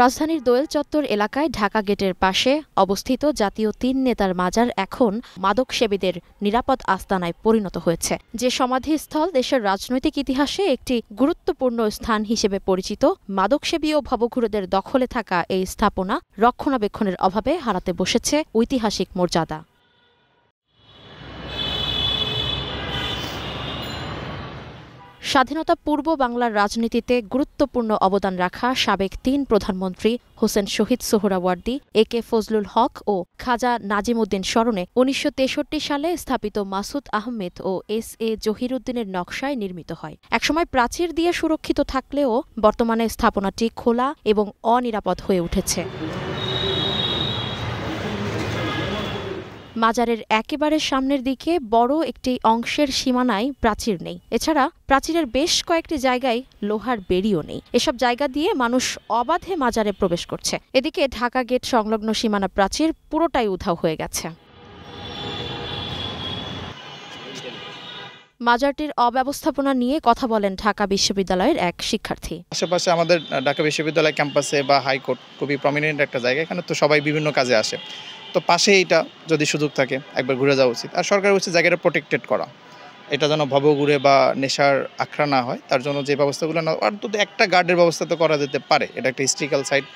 রাজধানীর দোয়েল চত্বর এলাকায় ঢাকা গেটের পাশে অবস্থিত জাতীয় ৩ নেতার মাজার এখন মাদকসেবীদের নিরাপদ আস্তানায় পরিণত হয়েছে। যে সমাধিস্থল দেশের রাজনৈতিক ইতিহাসে একটি গুরুত্বপূর্ণ স্থান হিসেবে পরিচিত, মাদকসেবী ও ভবঘুরেদের দখলে থাকা এই স্থাপনা রক্ষণাবেক্ষণের অভাবে হারাতে বসেছে ঐতিহাসিক মর্যাদা। স্বাধীনতা পূর্ব বাংলার রাজনীতিতে গুরুত্বপূর্ণ অবদান রাখা সাবেক ৩ প্রধানমন্ত্রী হোসেন শহীদ সোহরাওয়ার্দী, একে ফজলুল হক ও খাজা নাজিমউদ্দিন স্মরণে ১৯৬৩ সালে স্থাপিত মাসুদ আহমেদ ও এস.এ. জহিরুদ্দিনের নকশায় নির্মিত হয়। একসময় প্রাচীর দিয়ে সুরক্ষিত থাকলেও বর্তমানে স্থাপনাটি খোলা এবং অনিরাপদ হয়ে উঠেছে। মাজারের একেবারে সামনের দিকে বড় একটি অংশের সীমানায় প্রাচীর নেই। এছাড়া প্রাচীরের বেশ কয়েকটি জায়গায় লোহার বেড়িও নেই। এসব জায়গা দিয়ে মানুষ অবাধে মাজারে প্রবেশ করছে। এদিকে ঢাকা গেট সংলগ্ন সীমানা প্রাচীর পুরোটাই উধাও হয়ে গেছে। মাজারটির অব্যবস্থাপনা নিয়ে কথা বলেন ঢাকা বিশ্ববিদ্যালয়ের এক শিক্ষার্থী। আশেপাশে আমাদের ঢাকা বিশ্ববিদ্যালয় ক্যাম্পাসে বা হাইকোর্ট খুবই প্রমিনেন্ট একটা জায়গা, এখানে তো সবাই বিভিন্ন কাজে আসে। তো পাশে এটা যদি সুযোগ থাকে একবার ঘুরে যাওয়া উচিত। আর সরকারের উচিত জায়গাটা প্রোটেক্টেড করা, এটা যেন ভবঘুরে বা নেশার আখড়া না হয়, তার জন্য যে ব্যবস্থাগুলো না, আর তো একটা গার্ডের ব্যবস্থা তো করা যেতে পারে। এটা একটা হিস্ট্রিক্যাল সাইট,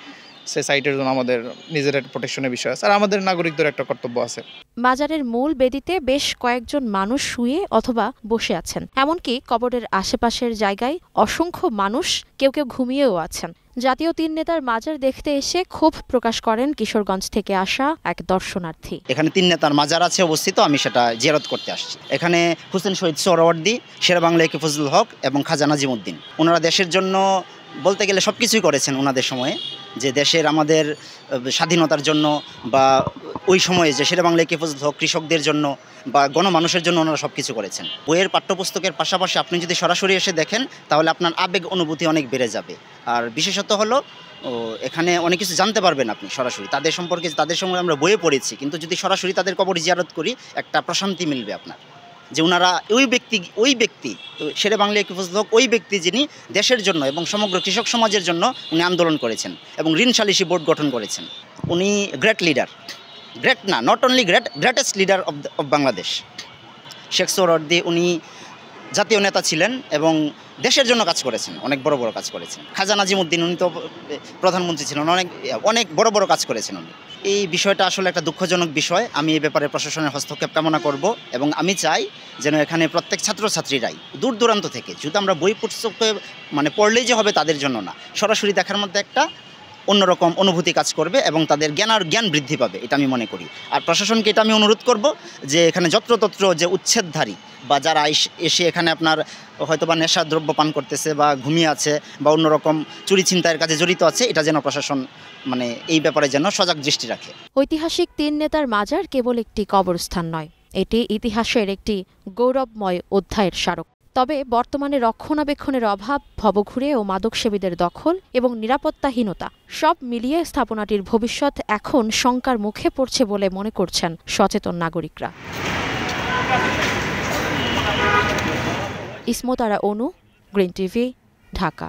সে সাইটের জন্য আমাদের নিজের একটা প্রোটেকশনের বিষয় আছে, আর আমাদের নাগরিকদের একটা কর্তব্য আছে। মাজারের মূল বেদিতে বেশ কয়েকজন মানুষ শুয়ে অথবা বসে আছেন। এমনকি কবরের আশেপাশের জায়গায় অসংখ্য মানুষ, কেউ কেউ ঘুমিয়েও আছেন। জাতীয় ৩ নেতার মাজার দেখতে এসে ক্ষোভ প্রকাশ করেন কিশোরগঞ্জ থেকে আসা এক দর্শনার্থী। এখানে ৩ নেতার মাজার আছে অবস্থিত, আমি সেটা জিয়ারত করতে আসছি। এখানে হোসেন শহীদ সোহরাওয়ার্দী, শেরেবাংলা একে ফজলুল হক এবং খাজা নাজিমউদ্দিন, ওনারা দেশের জন্য বলতে গেলে সব কিছুই করেছেন ওনাদের সময়ে। যে দেশের আমাদের স্বাধীনতার জন্য বা ওই সময়ে যে শেরেবাংলা একে ফজলুল হক কৃষকদের জন্য বা গণমানুষের জন্য ওনারা সব কিছু করেছেন। বইয়ের পাঠ্যপুস্তকের পাশাপাশি আপনি যদি সরাসরি এসে দেখেন তাহলে আপনার আবেগ অনুভূতি অনেক বেড়ে যাবে। আর বিশেষত হলো এখানে অনেক কিছু জানতে পারবেন আপনি সরাসরি তাদের সম্পর্কে। তাদের সঙ্গে আমরা বইয়ে পড়েছি, কিন্তু যদি সরাসরি তাদের কবর জিয়ারত করি একটা প্রশান্তি মিলবে আপনার, যে ওনারা ওই ব্যক্তি শেরেবাংলা একে ফজলুল হক ওই ব্যক্তি যিনি দেশের জন্য এবং সমগ্র কৃষক সমাজের জন্য উনি আন্দোলন করেছেন এবং ঋণ সালিসি বোর্ড গঠন করেছেন। উনি গ্রেট লিডার, গ্রেট না, not only greatest leader of Bangladesh. Sheikh Suhrawardy উনি জাতীয় নেতা ছিলেন এবং দেশের জন্য কাজ করেছেন, অনেক বড় বড় কাজ করেছেন। খাজা নাজিমউদ্দিন উনি তো প্রধানমন্ত্রী ছিলেন, অনেক বড় বড় কাজ করেছেন উনি। এই বিষয়টা আসলে একটা দুঃখজনক বিষয়। আমি এই ব্যাপারে প্রশাসনের হস্তক্ষেপ কামনা করব এবং আমি চাই যেন এখানে প্রত্যেক ছাত্রছাত্রীরাই দূর দূরান্ত থেকে, যদি আমরা বই পুস্তকে পড়লেই যে হবে তাদের জন্য না, সরাসরি দেখার মধ্যে একটা অন্যরকম অনুভূতি কাজ করবে এবং তাদের জ্ঞান বৃদ্ধি পাবে, এটা আমি মনে করি। আর প্রশাসনকে এটা আমি অনুরোধ করব যে এখানে যত্রতত্র যে উচ্ছেদধারী বা যারা এসে এখানে আপনার হয়তো বা নেশা দ্রব্য পান করতেছে বা ঘুমিয়ে আছে বা অন্যরকম চুরি ছিনতাইয়ের কাজে জড়িত আছে, এটা যেন প্রশাসন এই ব্যাপারে যেন সজাগ দৃষ্টি রাখে। ঐতিহাসিক ৩ নেতার মাজার কেবল একটি কবরস্থান নয়, এটি ইতিহাসের একটি গৌরবময় অধ্যায়ের স্মারক। তবে বর্তমানে রক্ষণাবেক্ষণের অভাব, ভবঘুরে ও মাদকসেবীদের দখল এবং নিরাপত্তাহীনতা সব মিলিয়ে স্থাপনাটির ভবিষ্যৎ এখন শঙ্কার মুখে পড়ছে বলে মনে করছেন সচেতন নাগরিকরা। ইসমত আরা অনু, গ্রিন টিভি, ঢাকা।